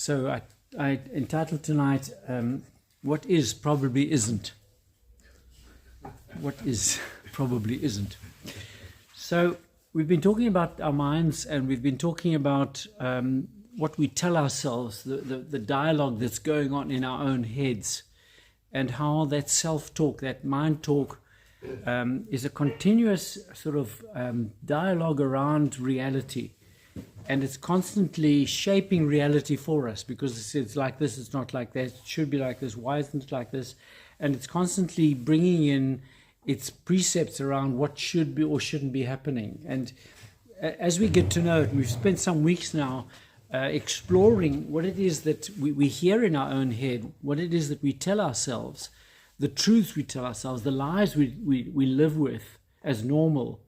So I entitled tonight, What Is Probably Isn't. What is probably isn't. So we've been talking about our minds, and we've been talking about what we tell ourselves, the dialogue that's going on in our own heads, and how that self-talk, that mind talk, is a continuous sort of dialogue around reality. And it's constantly shaping reality for us, because it's like this, it's not like that, it should be like this, why isn't it like this? And it's constantly bringing in its precepts around what should be or shouldn't be happening. And as we get to know it, we've spent some weeks now exploring what it is that we hear in our own head, what it is that we tell ourselves, the truths we tell ourselves, the lies we live with as normal.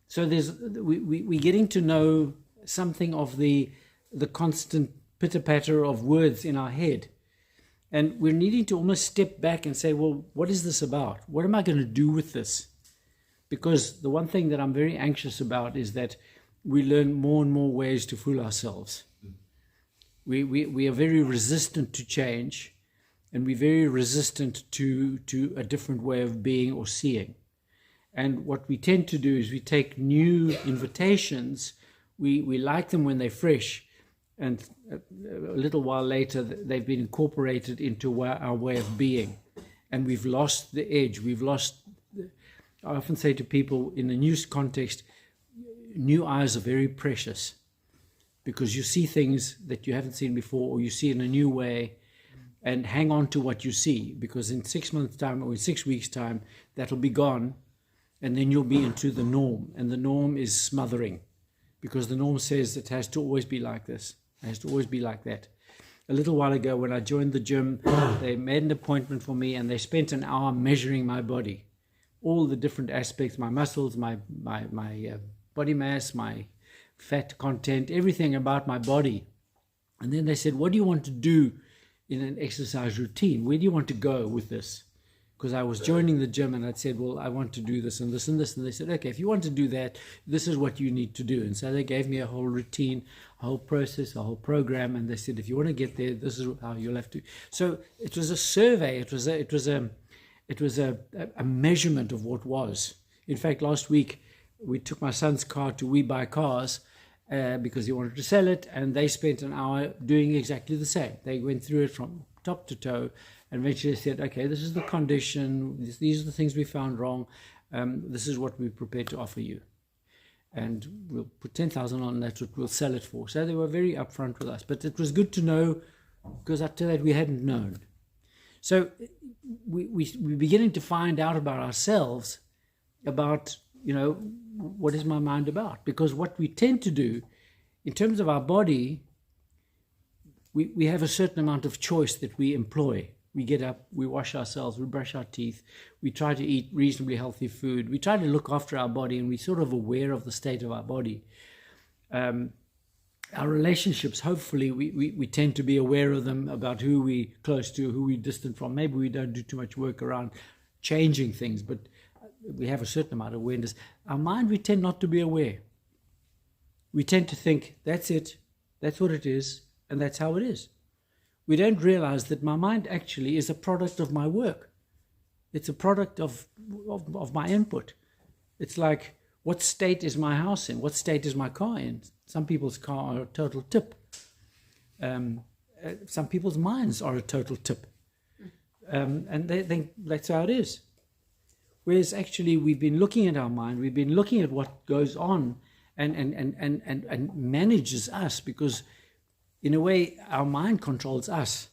So we're getting to know something of the constant pitter-patter of words in our head. And we're needing to almost step back and say, well, what is this about? What am I going to do with this? Because the one thing that I'm very anxious about is that we learn more and more ways to fool ourselves. We are very resistant to change, and we're very resistant to a different way of being or seeing. And what we tend to do is we take new invitations, we like them when they're fresh, and a little while later they've been incorporated into our way of being, and we've lost the edge. I often say to people in the news context, new eyes are very precious, because you see things that you haven't seen before, or you see in a new way, and hang on to what you see, because in 6 months' time or in 6 weeks' time that'll be gone, and then you'll be into the norm, and the norm is smothering, because the norm says it has to always be like this. It has to always be like that. A little while ago, when I joined the gym, they made an appointment for me, and they spent an hour measuring my body, all the different aspects, my muscles, my body mass, my fat content, everything about my body. And then they said, what do you want to do in an exercise routine? Where do you want to go with this? Because I was joining the gym, and I'd said, well, I want to do this and this and this. And they said, okay, if you want to do that, this is what you need to do. And so they gave me a whole routine, a whole process, a whole program. And they said, if you want to get there, this is how you'll have to. So it was a survey. It was a measurement of what was. In fact, last week, we took my son's car to We Buy Cars because he wanted to sell it. And they spent an hour doing exactly the same. They went through it from top to toe. And eventually said, okay, this is the condition, these are the things we found wrong, this is what we're prepared to offer you. And we'll put 10,000 on, that's what we'll sell it for. So they were very upfront with us. But it was good to know, because up to that we hadn't known. So we're beginning to find out about ourselves, about, what is my mind about? Because what we tend to do, in terms of our body, we have a certain amount of choice that we employ. We get up, we wash ourselves, we brush our teeth, we try to eat reasonably healthy food, we try to look after our body, and we're sort of aware of the state of our body. Our relationships, hopefully, we tend to be aware of them, about who we're close to, who we're distant from. Maybe we don't do too much work around changing things, but we have a certain amount of awareness. Our mind, we tend not to be aware. We tend to think, that's it, that's what it is, and that's how it is. We don't realize that my mind actually is a product of my work. It's a product of my input. It's like, what state is my house in? What state is my car in? Some people's car are a total tip. Some people's minds are a total tip. And they think that's how it is. Whereas actually we've been looking at our mind, we've been looking at what goes on and manages us, because in a way, our mind controls us.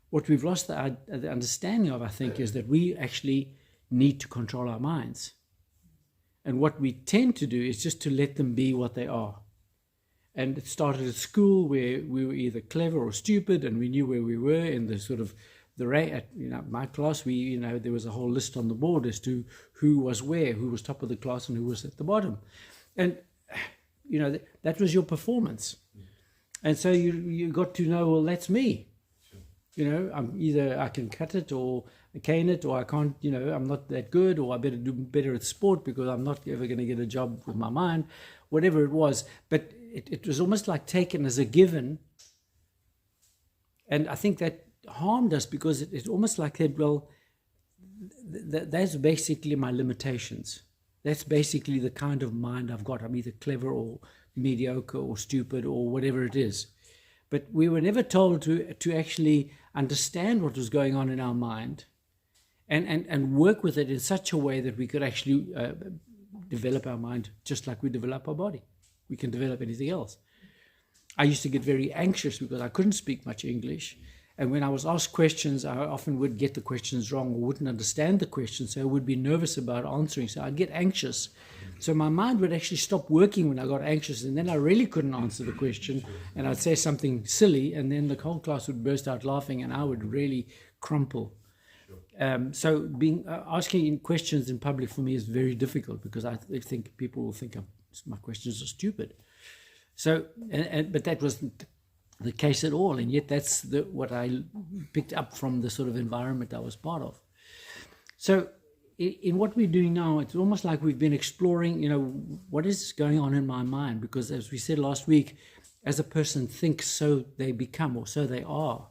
What we've lost the understanding of, I think, is that we actually need to control our minds. And what we tend to do is just to let them be what they are. And it started at school, where we were either clever or stupid, and we knew where we were in the sort of my class. There was a whole list on the board as to who was where, who was top of the class, and who was at the bottom. And that was your performance. And so you got to know, well, that's me. I'm either I can cut it or cane it, or I can't, I'm not that good, or I better do better at sport because I'm not ever going to get a job with my mind, whatever it was. But it was almost like taken as a given And I think that harmed us because it's almost like that, well, that's basically my limitations. That's basically the kind of mind I've got. I'm either clever or mediocre or stupid or whatever it is. But we were never told to actually understand what was going on in our mind and work with it in such a way that we could actually develop our mind just like we develop our body. We can develop anything else. I used to get very anxious because I couldn't speak much English. And when I was asked questions, I often would get the questions wrong or wouldn't understand the questions. So I would be nervous about answering. So I'd get anxious. So my mind would actually stop working when I got anxious. And then I really couldn't answer the question. And I'd say something silly. And then the whole class would burst out laughing and I would really crumple. So asking questions in public for me is very difficult because I think people will think my questions are stupid. So, but that wasn't the case at all, and yet that's what I picked up from the sort of environment I was part of. So in what we're doing now, it's almost like we've been exploring, what is going on in my mind, because as we said last week, as a person thinks, so they become, or so they are.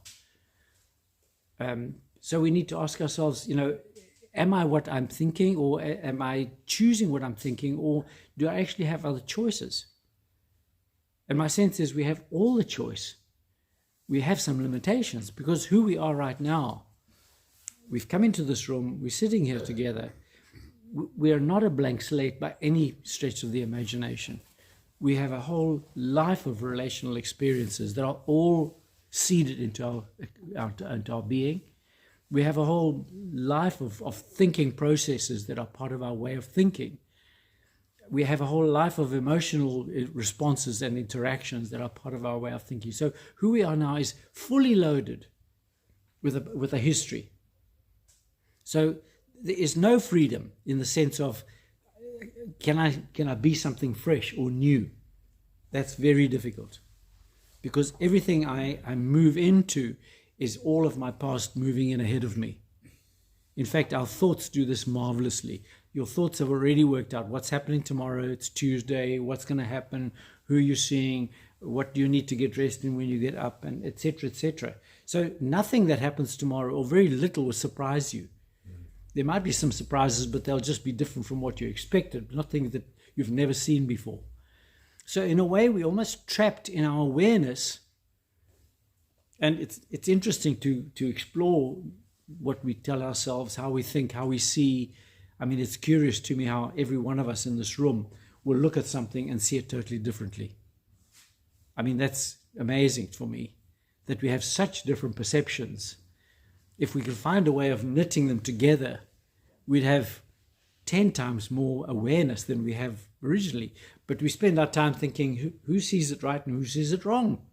So we need to ask ourselves, am I what I'm thinking, or am I choosing what I'm thinking, or do I actually have other choices? And my sense is we have all the choice. We have some limitations because who we are right now, we've come into this room, we're sitting here together. We are not a blank slate by any stretch of the imagination. We have a whole life of relational experiences that are all seeded into our being. We have a whole life of thinking processes that are part of our way of thinking. We have a whole life of emotional responses and interactions that are part of our way of thinking. So who we are now is fully loaded with a history. So there is no freedom in the sense of, can I be something fresh or new? That's very difficult because everything I move into is all of my past moving in ahead of me. In fact, our thoughts do this marvelously. Your thoughts have already worked out what's happening tomorrow. It's Tuesday. What's going to happen? Who you're seeing? What do you need to get dressed in when you get up? And et cetera, et cetera. So nothing that happens tomorrow, or very little, will surprise you. There might be some surprises, but they'll just be different from what you expected. Nothing that you've never seen before. So in a way, we're almost trapped in our awareness. And it's interesting to explore what we tell ourselves, how we think, how we see. I mean, it's curious to me how every one of us in this room will look at something and see it totally differently. I mean, that's amazing for me, that we have such different perceptions. If we could find a way of knitting them together, we'd have 10 times more awareness than we have originally. But we spend our time thinking, who sees it right and who sees it wrong?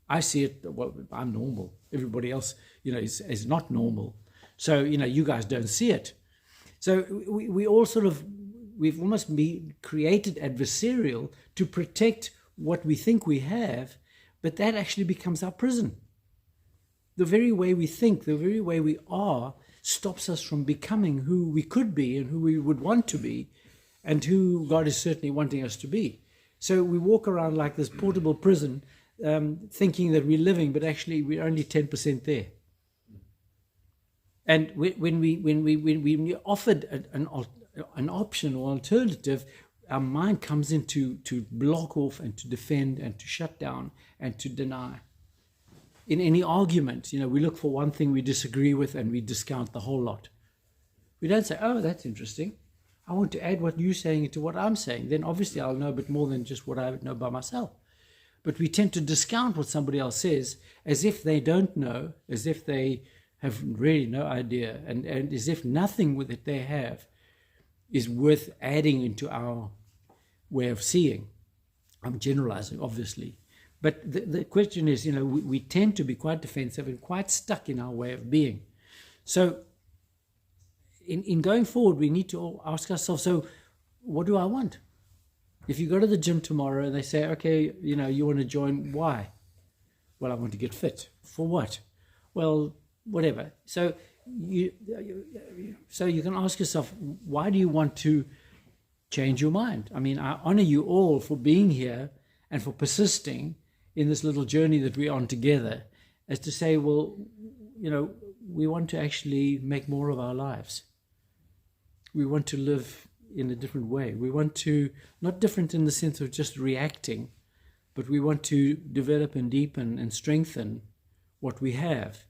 I see it, well, I'm normal. Everybody else, is not normal. So, you guys don't see it. So we all we've almost created adversarial to protect what we think we have, but that actually becomes our prison. The very way we think, the very way we are, stops us from becoming who we could be and who we would want to be, and who God is certainly wanting us to be. So we walk around like this portable prison, thinking that we're living, but actually we're only 10% there. And when we offered an option or alternative, our mind comes in to block off and to defend and to shut down and to deny. In any argument, we look for one thing we disagree with and we discount the whole lot. We don't say, oh, that's interesting. I want to add what you're saying to what I'm saying. Then obviously I'll know a bit more than just what I know by myself. But we tend to discount what somebody else says as if they don't know, as if they have really no idea, and as if nothing with it they have is worth adding into our way of seeing. I'm generalizing, obviously. But the question is, we tend to be quite defensive and quite stuck in our way of being. So in going forward, we need to ask ourselves, so what do I want? If you go to the gym tomorrow and they say, okay, you want to join, why? Well, I want to get fit. For what? Well, whatever. So you can ask yourself, why do you want to change your mind? I mean, I honor you all for being here and for persisting in this little journey that we're on together. as to say, well, we want to actually make more of our lives. We want to live in a different way. We want to, not different in the sense of just reacting, but we want to develop and deepen and strengthen what we have.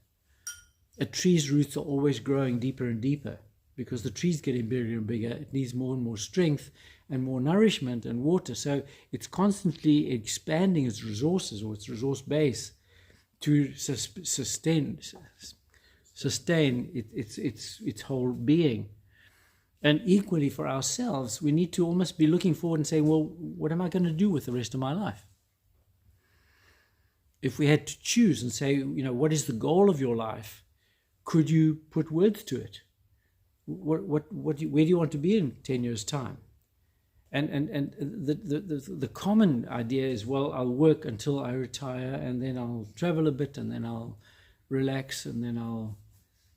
A tree's roots are always growing deeper and deeper because the tree's getting bigger and bigger. It needs more and more strength and more nourishment and water. So it's constantly expanding its resources or its resource base to sustain its whole being. And equally for ourselves, we need to almost be looking forward and saying, well, what am I going to do with the rest of my life? If we had to choose and say, what is the goal of your life? Could you put words to it? Where do you want to be in 10 years' time? And the common idea is, well, I'll work until I retire, and then I'll travel a bit, and then I'll relax, and then I'll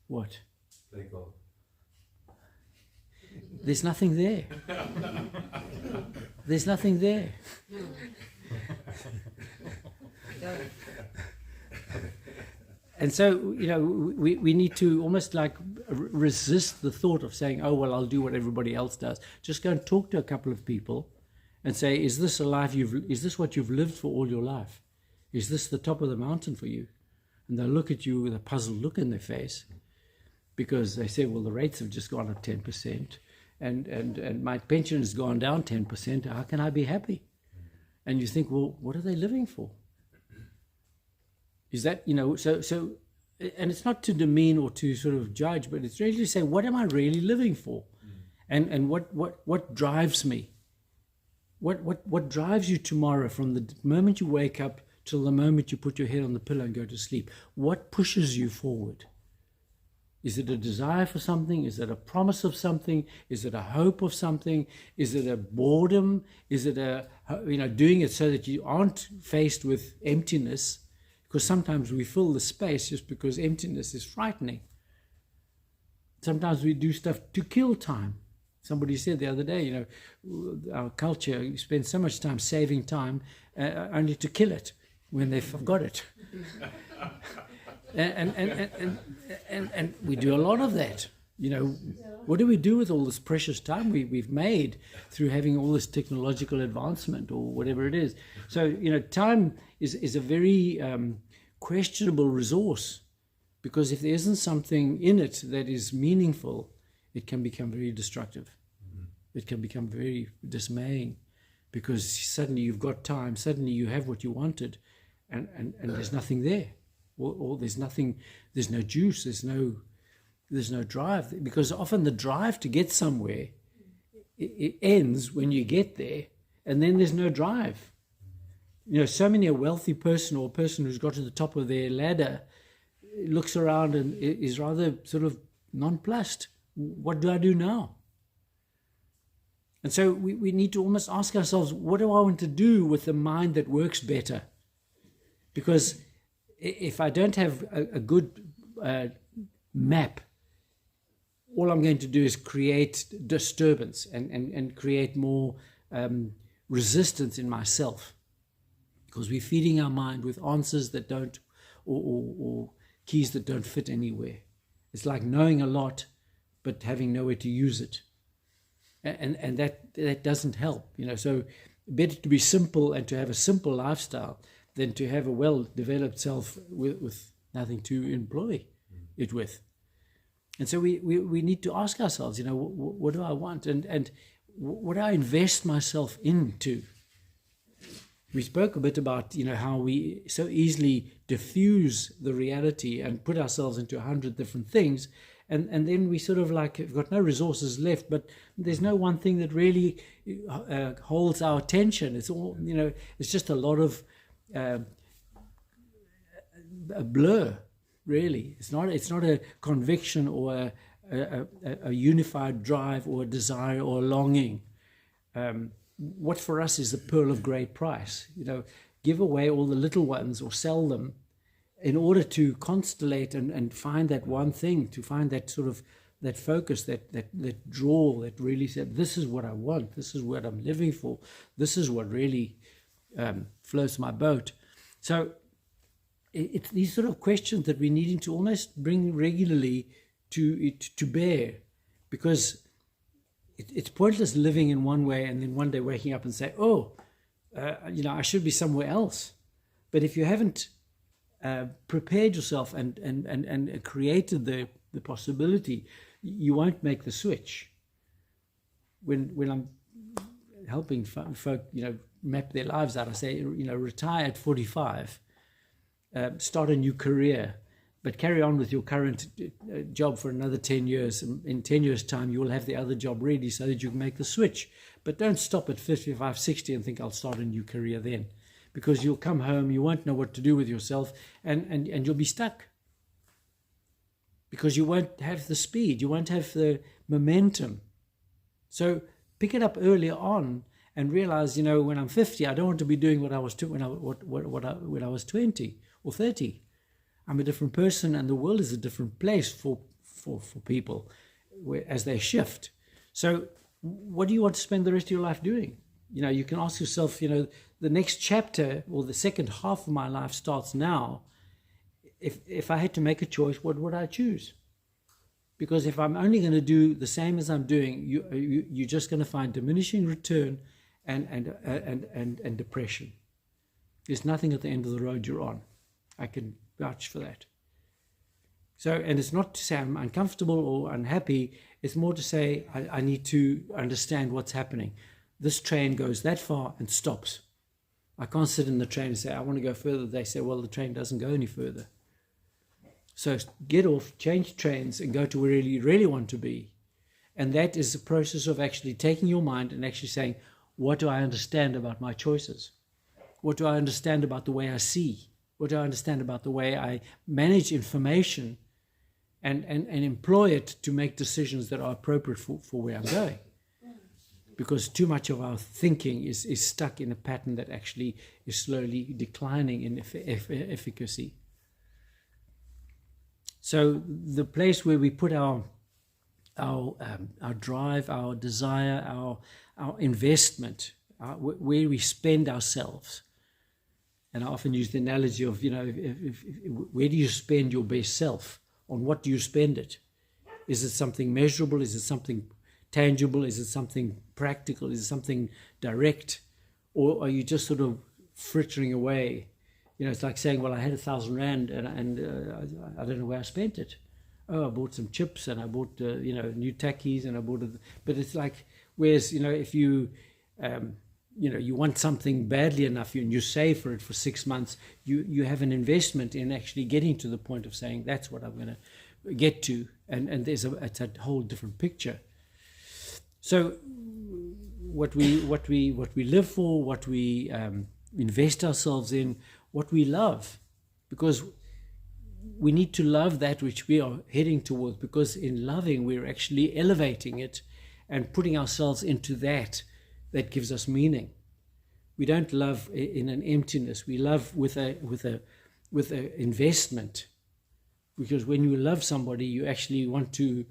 what? Play golf. There's nothing there. There's nothing there. And so, we need to almost like resist the thought of saying, oh, well, I'll do what everybody else does. Just go and talk to a couple of people and say, is this is this what you've lived for all your life? Is this the top of the mountain for you? And they'll look at you with a puzzled look in their face because they say, well, the rates have just gone up 10% and my pension has gone down 10%. How can I be happy? And you think, well, what are they living for? Is that, so, and it's not to demean or to sort of judge, but it's really to say, what am I really living for? And what drives me? What drives you tomorrow from the moment you wake up till the moment you put your head on the pillow and go to sleep? What pushes you forward? Is it a desire for something? Is it a promise of something? Is it a hope of something? Is it a boredom? Is it doing it so that you aren't faced with emptiness? Because sometimes we fill the space just because emptiness is frightening. Sometimes we do stuff to kill time. Somebody said the other day, our culture spends so much time saving time only to kill it when they've forgot it. And we do a lot of that. What do we do with all this precious time we've made through having all this technological advancement or whatever it is? So, time is a very questionable resource, because if there isn't something in it that is meaningful, it can become very destructive. It can become very dismaying, because suddenly you've got time, suddenly you have what you wanted, and there's nothing there. Or there's nothing, there's no juice, there's no drive, because often the drive to get somewhere, it ends when you get there, and then there's no drive. So many a wealthy person or a person who's got to the top of their ladder looks around and is rather sort of nonplussed. What do I do now? And so we need to almost ask ourselves, what do I want to do with the mind that works better? Because if I don't have a good map, all I'm going to do is create disturbance and create more resistance in myself, because we're feeding our mind with answers that don't, or keys that don't fit anywhere. It's like knowing a lot, but having nowhere to use it. And that doesn't help, So better to be simple and to have a simple lifestyle than to have a well-developed self with nothing to employ it with. And so we need to ask ourselves, what do I want? And what do I invest myself into? We spoke a bit about, how we so easily diffuse the reality and put ourselves into 100 different things. And then we sort of have got no resources left, but there's no one thing that really holds our attention. It's all, it's just a lot of a blur, really. It's not a conviction or a unified drive or a desire or a longing. What for us is the pearl of great price. Give away all the little ones or sell them in order to constellate and find that one thing, to find that sort of that focus, that draw, that really said, this is what I want, this is what I'm living for, this is what really floats my boat. So it's these sort of questions that we're needing to almost bring regularly to bear, because it's pointless living in one way and then one day waking up and say, I should be somewhere else. But if you haven't prepared yourself and created the possibility, you won't make the switch. When I'm helping folk, map their lives out, I say, retire at 45, start a new career, but carry on with your current job for another 10 years. In 10 years' time, you will have the other job ready so that you can make the switch. But don't stop at 55, 60 and think I'll start a new career then, because you'll come home, you won't know what to do with yourself, and you'll be stuck. Because you won't have the speed, you won't have the momentum. So pick it up earlier on and realize, when I'm 50, I don't want to be doing what I was when I was 20 or 30. I'm a different person, and the world is a different place for people as they shift. So what do you want to spend the rest of your life doing? You can ask yourself, the next chapter or the second half of my life starts now. If I had to make a choice, what would I choose? Because if I'm only going to do the same as I'm doing, you're just going to find diminishing return and depression. There's nothing at the end of the road you're on. I can vouch for that. So, and it's not to say I'm uncomfortable or unhappy. It's more to say I need to understand what's happening. This train goes that far and stops. I can't sit in the train and say, I want to go further. They say, well, the train doesn't go any further. So get off, change trains, and go to where you really want to be. And that is the process of actually taking your mind and actually saying, what do I understand about my choices? What do I understand about the way I see? What do I understand about the way I manage information and employ it to make decisions that are appropriate for where I'm going? Because too much of our thinking is stuck in a pattern that actually is slowly declining in efficacy. So the place where we put our drive, our desire, our investment, where we spend ourselves. And I often use the analogy of, where do you spend your best self? On what do you spend it? Is it something measurable? Is it something tangible? Is it something practical? Is it something direct? Or are you just sort of frittering away? It's like saying, well, I had 1,000 rand and I don't know where I spent it. Oh, I bought some chips and I bought, new tackies and I bought it. But it's like, whereas, if you, you want something badly enough and you save for it for 6 months, you have an investment in actually getting to the point of saying, that's what I'm going to get to. And it's a whole different picture. So what we live for, what we invest ourselves in, what we love, because we need to love that which we are heading towards, because in loving we're actually elevating it and putting ourselves into that gives us meaning. We don't love in an emptiness. We love with a investment, because when you love somebody, you actually want to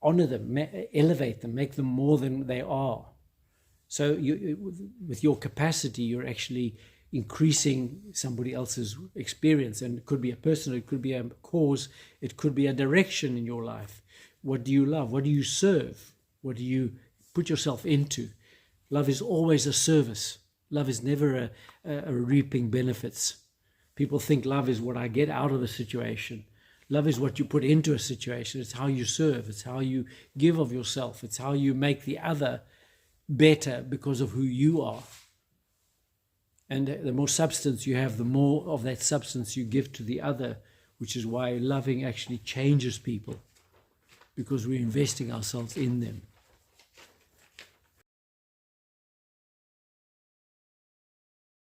honor them, elevate them, make them more than they are. So with your capacity, you're actually increasing somebody else's experience. And it could be a person, it could be a cause, it could be a direction in your life. What do you love? What do you serve? What do you put yourself into? Love is always a service. Love is never a reaping benefits. People think love is what I get out of a situation. Love is what you put into a situation. It's how you serve. It's how you give of yourself. It's how you make the other better because of who you are. And the more substance you have, the more of that substance you give to the other, which is why loving actually changes people, because we're investing ourselves in them.